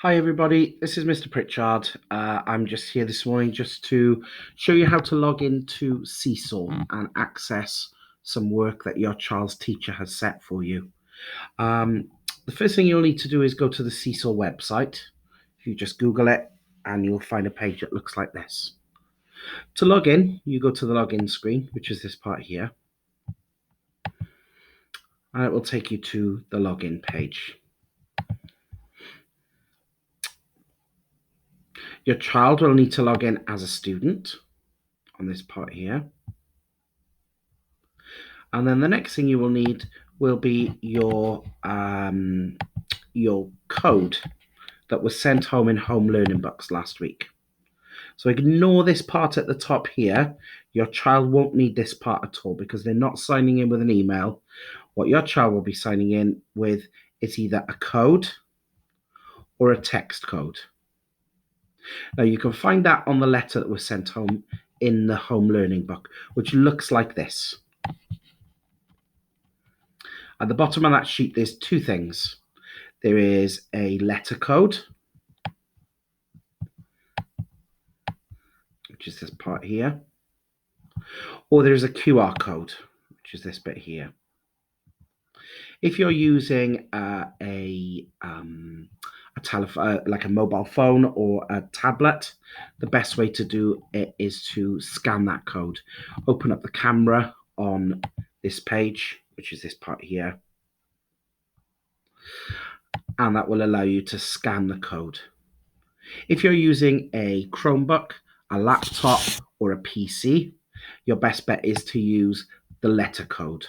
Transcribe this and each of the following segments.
Hi everybody, this is Mr. Pritchard. I'm just here this morning just to show you how to log into Seesaw and access some work that your child's teacher has set for you. The first thing you'll need to do is go to the Seesaw website. If you just Google it and you'll find a page that looks like this. To log in, you go to the login screen, which is this part here, and it will take you to the login page. Your child will need to log in as a student on this part here. And then the next thing you will need will be your code that was sent home in home learning books last week. So ignore this part at the top here. Your child won't need this part at all because they're not signing in with an email. What your child will be signing in with is either a code or a text code. Now you can find that on the letter that was sent home in the home learning book, which looks like this. At the bottom of that sheet, there's two things. There is a letter code, which is this part here, or there's a QR code, which is this bit here. If you're using a telephone, like a mobile phone or a tablet, the best way to do it is to scan that code. Open up the camera on this page, which is this part here, and that will allow you to scan the code. If you're using a Chromebook, a laptop, or a PC, your best bet is to use the letter code,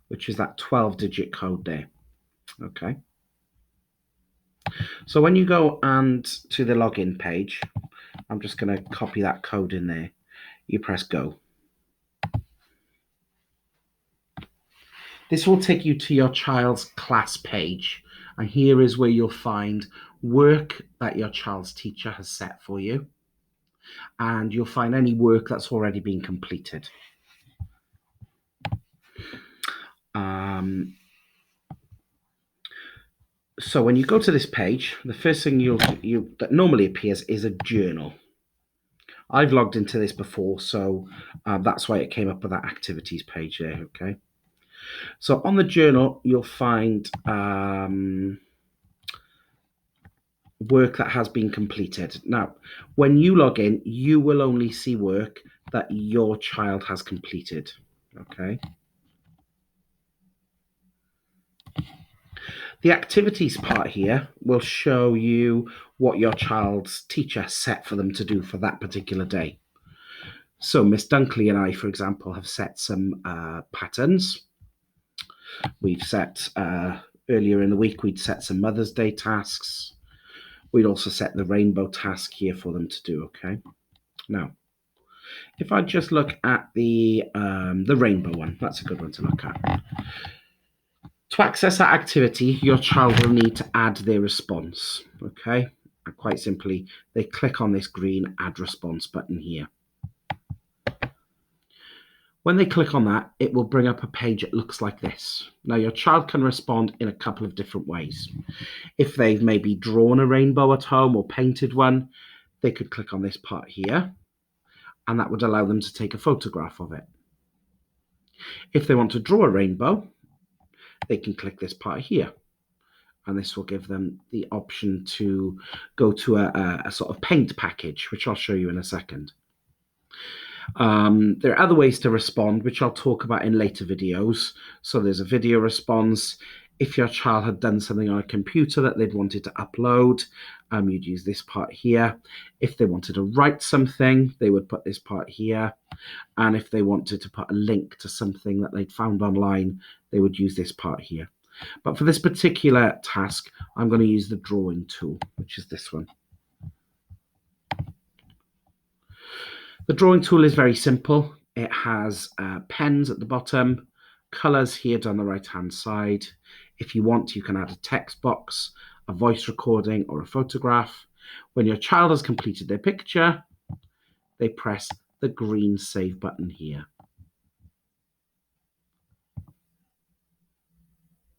which is that 12-digit code there. Okay. So when you go and to the login page, I'm just going to copy that code in there. You press go. This will take you to your child's class page. And here is where you'll find work that your child's teacher has set for you. And you'll find any work that's already been completed. So when you go to this page, the first thing that normally appears is a journal. I've logged into this before, so that's why it came up with that activities page there, okay? So on the journal, you'll find work that has been completed. Now, when you log in, you will only see work that your child has completed, okay? The activities part here will show you what your child's teacher set for them to do for that particular day. So Miss Dunkley and I, for example, have set some patterns. We've set, earlier in the week, we'd set some Mother's Day tasks. We'd also set the rainbow task here for them to do, okay? Now, if I just look at the rainbow one, that's a good one to look at. To access that activity, your child will need to add their response, okay? And quite simply, they click on this green Add Response button here. When they click on that, it will bring up a page that looks like this. Now, your child can respond in a couple of different ways. If they've maybe drawn a rainbow at home or painted one, they could click on this part here, and that would allow them to take a photograph of it. If they want to draw a rainbow, they can click this part here, and this will give them the option to go to a sort of paint package, which I'll show you in a second. There are other ways to respond, which I'll talk about in later videos. So there's a video response. If your child had done something on a computer that they'd wanted to upload, you'd use this part here. If they wanted to write something, they would put this part here. And if they wanted to put a link to something that they'd found online, they would use this part here. But for this particular task, I'm going to use the drawing tool, which is this one. The drawing tool is very simple. It has pens at the bottom, colors here down the right-hand side. If you want, you can add a text box, a voice recording, or a photograph. When your child has completed their picture, they press the green Save button here.